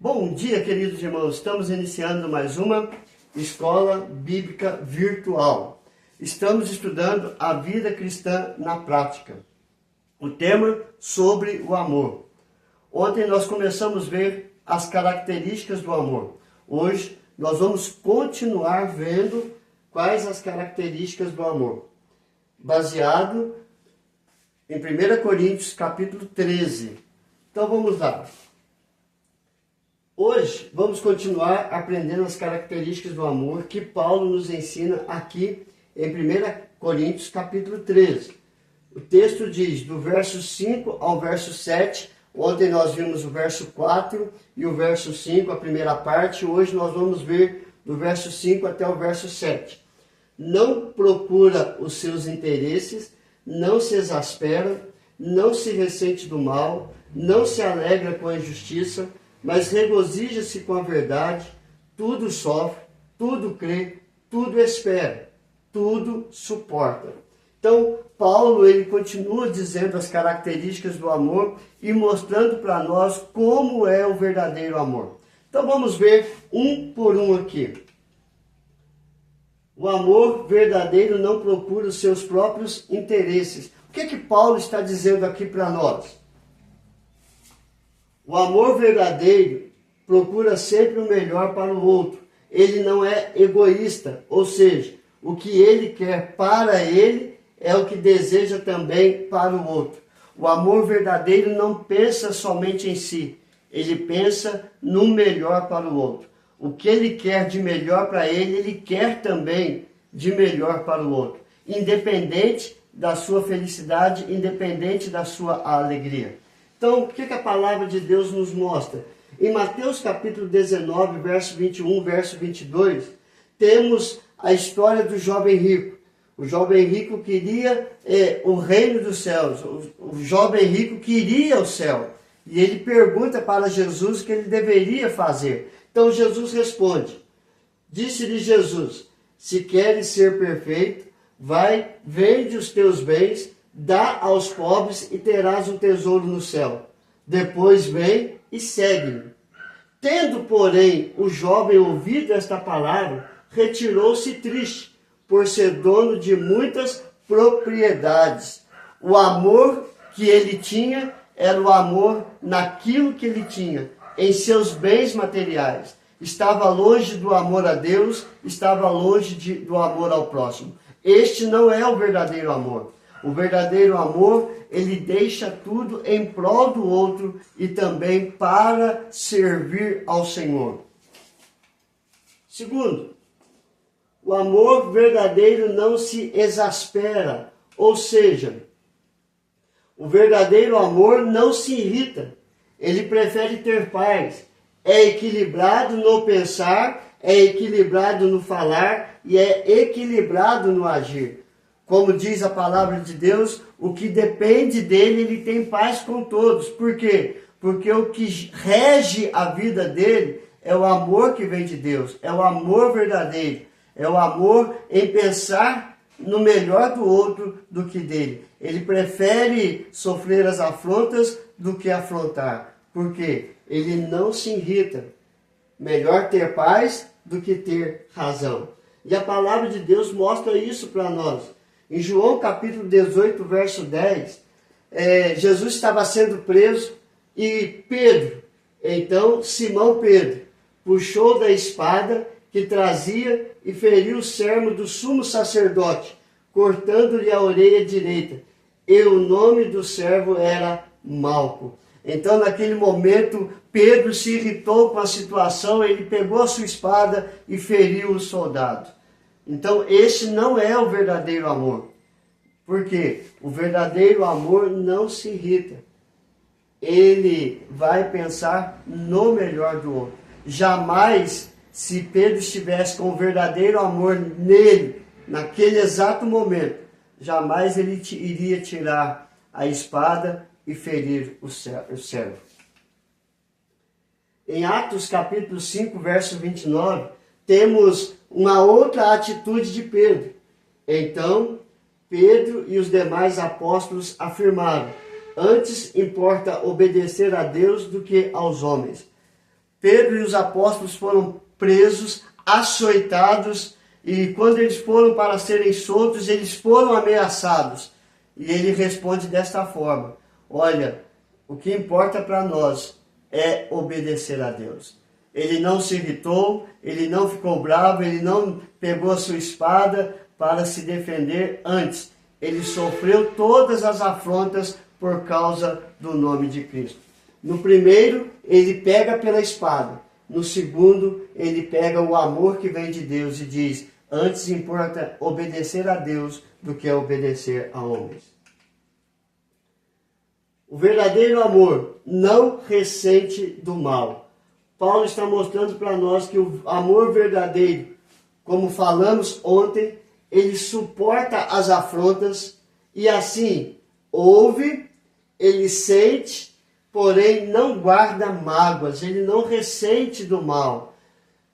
Bom dia, queridos irmãos. Estamos iniciando mais uma escola bíblica virtual. Estamos estudando a vida cristã na prática. O tema sobre o amor. Ontem nós começamos a ver as características do amor. Hoje nós vamos continuar vendo quais as características do amor. Baseado em 1 Coríntios capítulo 13. Então vamos lá. Hoje vamos continuar aprendendo as características do amor que Paulo nos ensina aqui em 1 Coríntios capítulo 13. O texto diz do verso 5 ao verso 7. Ontem nós vimos o verso 4 e o verso 5, a primeira parte. Hoje nós vamos ver do verso 5 até o verso 7. Não procura os seus interesses, não se exaspera, não se ressente do mal, não se alegra com a injustiça, mas regozija-se com a verdade, tudo sofre, tudo crê, tudo espera, tudo suporta. Então, Paulo ele continua dizendo as características do amor e mostrando para nós como é o verdadeiro amor. Então, vamos ver um por um aqui. O amor verdadeiro não procura os seus próprios interesses. O que Paulo está dizendo aqui para nós? O amor verdadeiro procura sempre o melhor para o outro. Ele não é egoísta, ou seja, o que ele quer para ele é o que deseja também para o outro. O amor verdadeiro não pensa somente em si, ele pensa no melhor para o outro. O que ele quer de melhor para ele, ele quer também de melhor para o outro. Independente da sua felicidade, independente da sua alegria. Então, o que a palavra de Deus nos mostra? Em Mateus capítulo 19, verso 21, verso 22, temos a história do jovem rico. O jovem rico queria o reino dos céus. O jovem rico queria o céu. E ele pergunta para Jesus o que ele deveria fazer. Então, Jesus responde. Disse-lhe Jesus, se queres ser perfeito, vai, vende os teus bens, dá aos pobres e terás um tesouro no céu. Depois vem e segue-me. Tendo, porém, o jovem ouvido esta palavra, retirou-se triste, por ser dono de muitas propriedades. O amor que ele tinha era o amor naquilo que ele tinha, em seus bens materiais. Estava longe do amor a Deus, estava longe do amor ao próximo. Este não é o verdadeiro amor. O verdadeiro amor, ele deixa tudo em prol do outro e também para servir ao Senhor. Segundo, o amor verdadeiro não se exaspera, ou seja, o verdadeiro amor não se irrita, ele prefere ter paz, é equilibrado no pensar, é equilibrado no falar e é equilibrado no agir. Como diz a palavra de Deus, o que depende dele, ele tem paz com todos. Por quê? Porque o que rege a vida dele é o amor que vem de Deus, é o amor verdadeiro, é o amor em pensar no melhor do outro do que dele. Ele prefere sofrer as afrontas do que afrontar. Por quê? Ele não se irrita. Melhor ter paz do que ter razão. E a palavra de Deus mostra isso para nós. Em João capítulo 18, verso 10, Jesus estava sendo preso e Pedro, então Simão Pedro, puxou da espada que trazia e feriu o servo do sumo sacerdote, cortando-lhe a orelha direita. E o nome do servo era Malco. Então, naquele momento, Pedro se irritou com a situação, ele pegou a sua espada e feriu o soldado. Então, esse não é o verdadeiro amor. Por quê? O verdadeiro amor não se irrita. Ele vai pensar no melhor do outro. Jamais, se Pedro estivesse com o verdadeiro amor nele, naquele exato momento, jamais ele iria tirar a espada e ferir o servo. Em Atos capítulo 5, verso 29, temos uma outra atitude de Pedro. Então, Pedro e os demais apóstolos afirmaram: antes importa obedecer a Deus do que aos homens. Pedro e os apóstolos foram presos, açoitados, e quando eles foram para serem soltos, eles foram ameaçados. E ele responde desta forma: olha, o que importa para nós é obedecer a Deus. Ele não se irritou, ele não ficou bravo, ele não pegou a sua espada para se defender. Antes, ele sofreu todas as afrontas por causa do nome de Cristo. No primeiro, ele pega pela espada. No segundo, ele pega o amor que vem de Deus e diz: antes importa obedecer a Deus do que obedecer a homens. O verdadeiro amor não ressente do mal. Paulo está mostrando para nós que o amor verdadeiro, como falamos ontem, ele suporta as afrontas e assim ouve, ele sente, porém não guarda mágoas, ele não ressente do mal,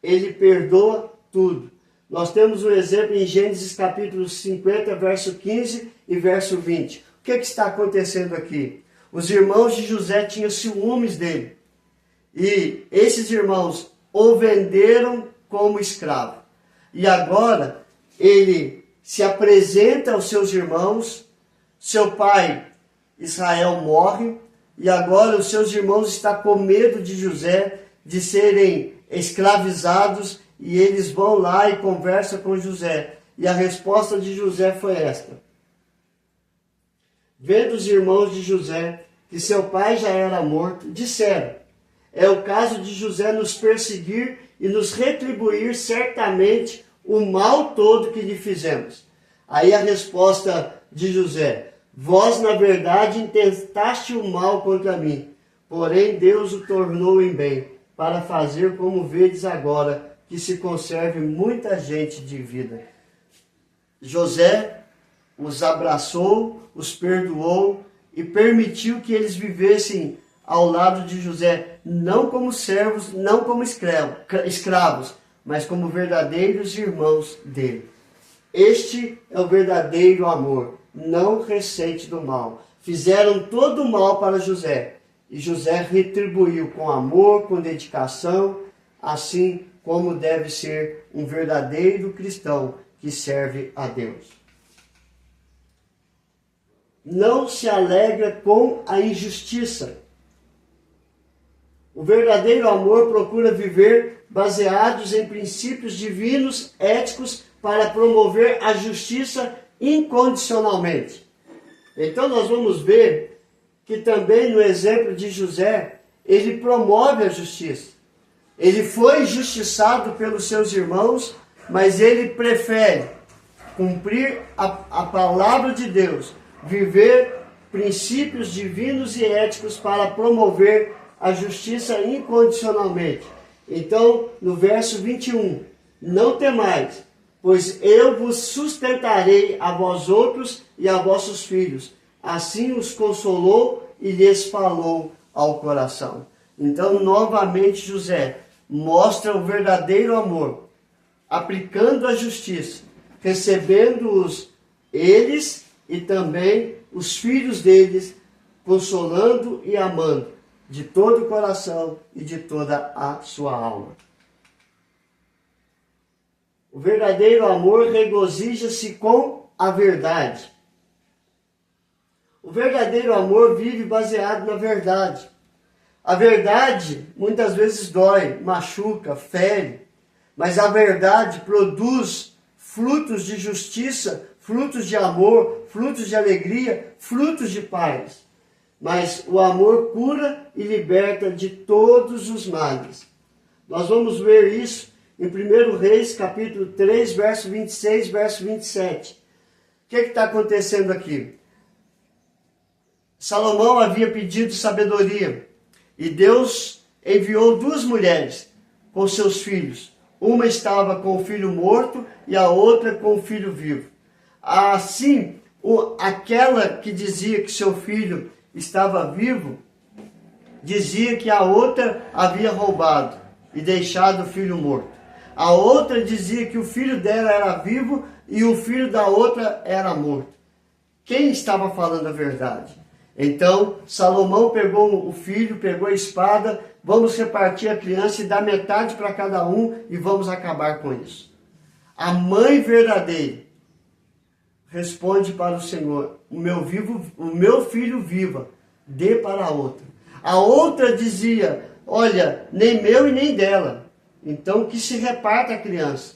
ele perdoa tudo. Nós temos um exemplo em Gênesis capítulo 50, verso 15 e verso 20. O que está acontecendo aqui? Os irmãos de José tinham ciúmes dele. E esses irmãos o venderam como escravo. E agora ele se apresenta aos seus irmãos, seu pai Israel morre, e agora os seus irmãos estão com medo de José, de serem escravizados, e eles vão lá e conversam com José. E a resposta de José foi esta: vendo os irmãos de José que seu pai já era morto, disseram: é o caso de José nos perseguir e nos retribuir certamente o mal todo que lhe fizemos. Aí a resposta de José: vós na verdade intentaste o mal contra mim, porém Deus o tornou em bem, para fazer como vedes agora, que se conserve muita gente de vida. José os abraçou, os perdoou e permitiu que eles vivessem ao lado de José, não como servos, não como escravos, mas como verdadeiros irmãos dele. Este é o verdadeiro amor, não ressente do mal. Fizeram todo o mal para José, e José retribuiu com amor, com dedicação, assim como deve ser um verdadeiro cristão que serve a Deus. Não se alegra com a injustiça. O verdadeiro amor procura viver baseados em princípios divinos, éticos, para promover a justiça incondicionalmente. Então nós vamos ver que também no exemplo de José, ele promove a justiça. Ele foi injustiçado pelos seus irmãos, mas ele prefere cumprir a palavra de Deus, viver princípios divinos e éticos para promover a justiça incondicionalmente. Então, no verso 21, não temais, pois eu vos sustentarei a vós outros e a vossos filhos. Assim os consolou e lhes falou ao coração. Então, novamente, José mostra o verdadeiro amor, aplicando a justiça, recebendo-os eles e também os filhos deles, consolando e amando de todo o coração e de toda a sua alma. O verdadeiro amor regozija-se com a verdade. O verdadeiro amor vive baseado na verdade. A verdade muitas vezes dói, machuca, fere, mas a verdade produz frutos de justiça, frutos de amor, frutos de alegria, frutos de paz. Mas o amor cura e liberta de todos os males. Nós vamos ver isso em 1 Reis, capítulo 3, verso 26, verso 27. O que está acontecendo aqui? Salomão havia pedido sabedoria e Deus enviou duas mulheres com seus filhos. Uma estava com o filho morto e a outra com o filho vivo. Assim, aquela que dizia que seu filho estava vivo, dizia que a outra havia roubado e deixado o filho morto. A outra dizia que o filho dela era vivo e o filho da outra era morto. Quem estava falando a verdade? Então Salomão pegou o filho, pegou a espada, vamos repartir a criança e dar metade para cada um e vamos acabar com isso. A mãe verdadeira responde para o Senhor: o meu filho viva, dê para a outra. A outra dizia: olha, nem meu e nem dela. Então que se reparta a criança.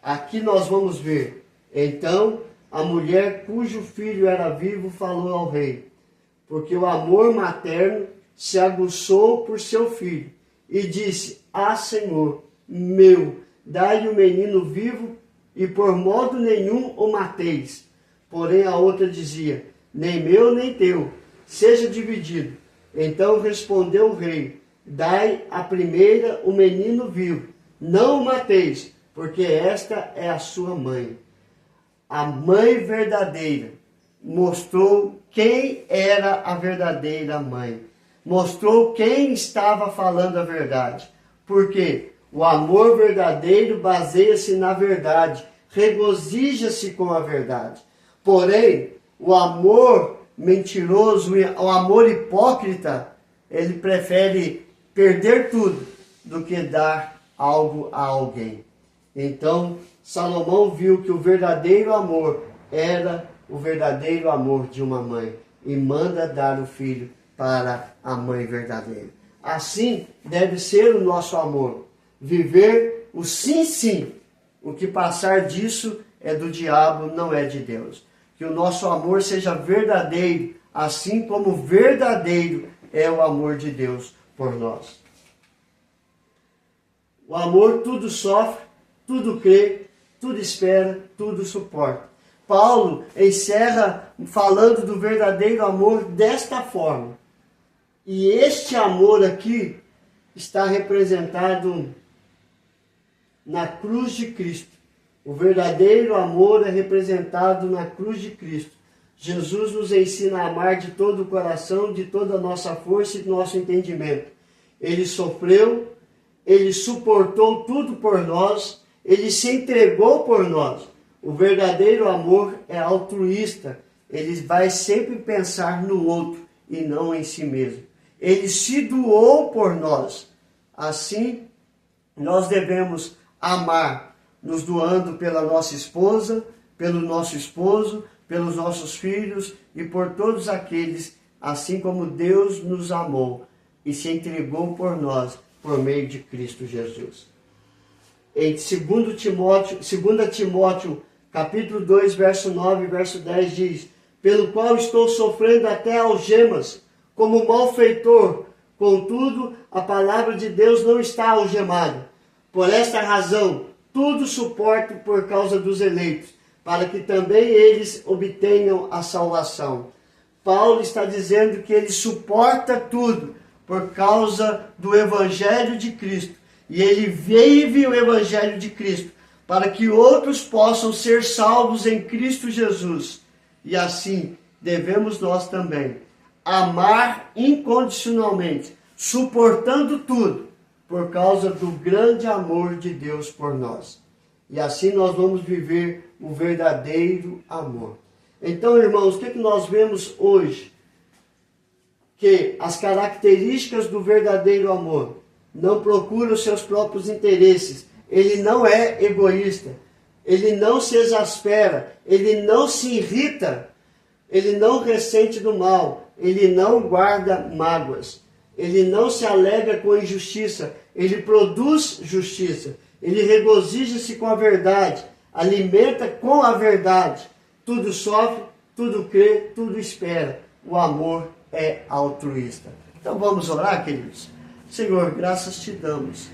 Aqui nós vamos ver. Então a mulher cujo filho era vivo falou ao rei, porque o amor materno se aguçou por seu filho, e disse: ah, Senhor meu, dai-lhe o menino vivo, e por modo nenhum o mateis. Porém a outra dizia: nem meu nem teu, seja dividido. Então respondeu o rei: dai à primeira o menino vivo, não o mateis, porque esta é a sua mãe. A mãe verdadeira mostrou quem era a verdadeira mãe. Mostrou quem estava falando a verdade. Porque o amor verdadeiro baseia-se na verdade, regozija-se com a verdade. Porém, o amor mentiroso, o amor hipócrita, ele prefere perder tudo do que dar algo a alguém. Então, Salomão viu que o verdadeiro amor era o verdadeiro amor de uma mãe e manda dar o filho para a mãe verdadeira. Assim deve ser o nosso amor. Viver o sim, sim. O que passar disso é do diabo, não é de Deus. Que o nosso amor seja verdadeiro, assim como verdadeiro é o amor de Deus por nós. O amor tudo sofre, tudo crê, tudo espera, tudo suporta. Paulo encerra falando do verdadeiro amor desta forma. E este amor aqui está representado na cruz de Cristo. O verdadeiro amor é representado na cruz de Cristo. Jesus nos ensina a amar de todo o coração, de toda a nossa força e do nosso entendimento. Ele sofreu, ele suportou tudo por nós, ele se entregou por nós. O verdadeiro amor é altruísta. Ele vai sempre pensar no outro e não em si mesmo. Ele se doou por nós. Assim, nós devemos amar, nos doando pela nossa esposa, pelo nosso esposo, pelos nossos filhos e por todos aqueles, assim como Deus nos amou e se entregou por nós, por meio de Cristo Jesus. Em 2 Timóteo, capítulo 2, verso 9 e verso 10 diz: pelo qual estou sofrendo até algemas, como malfeitor, contudo, a palavra de Deus não está algemada. Por esta razão, tudo suporto por causa dos eleitos, para que também eles obtenham a salvação. Paulo está dizendo que ele suporta tudo por causa do Evangelho de Cristo. E ele vive o Evangelho de Cristo, para que outros possam ser salvos em Cristo Jesus. E assim, devemos nós também amar incondicionalmente, suportando tudo, por causa do grande amor de Deus por nós. E assim nós vamos viver o verdadeiro amor. Então, irmãos, o que nós vemos hoje? Que as características do verdadeiro amor: não procura os seus próprios interesses, ele não é egoísta, ele não se exaspera, ele não se irrita, ele não ressente do mal, ele não guarda mágoas, ele não se alegra com a injustiça, ele produz justiça, ele regozija-se com a verdade, alimenta com a verdade, tudo sofre, tudo crê, tudo espera. O amor é altruísta. Então vamos orar, queridos? Senhor, graças te damos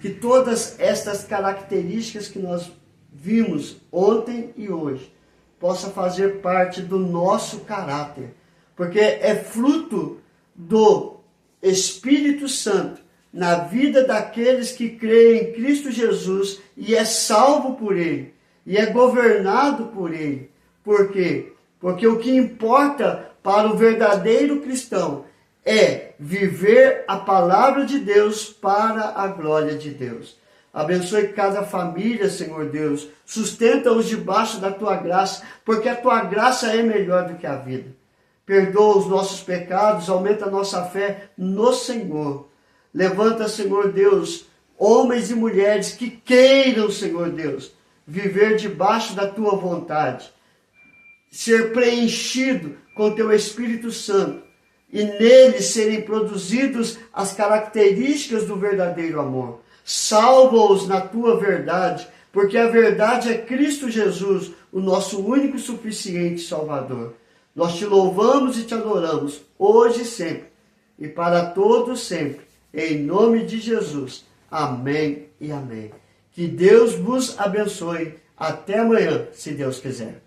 que todas estas características que nós vimos ontem e hoje possa fazer parte do nosso caráter, porque é fruto do Espírito Santo na vida daqueles que creem em Cristo Jesus e é salvo por Ele e é governado por Ele. Por quê? Porque o que importa para o verdadeiro cristão é viver a palavra de Deus para a glória de Deus. Abençoe cada família, Senhor Deus. Sustenta-os debaixo da Tua graça, porque a Tua graça é melhor do que a vida. Perdoa os nossos pecados, aumenta a nossa fé no Senhor. Levanta, Senhor Deus, homens e mulheres que queiram, Senhor Deus, viver debaixo da tua vontade, ser preenchido com teu Espírito Santo e neles serem produzidos as características do verdadeiro amor. Salva-os na tua verdade, porque a verdade é Cristo Jesus, o nosso único e suficiente Salvador. Nós te louvamos e te adoramos, hoje e sempre, e para todos sempre, em nome de Jesus. Amém e amém. Que Deus vos abençoe. Até amanhã, se Deus quiser.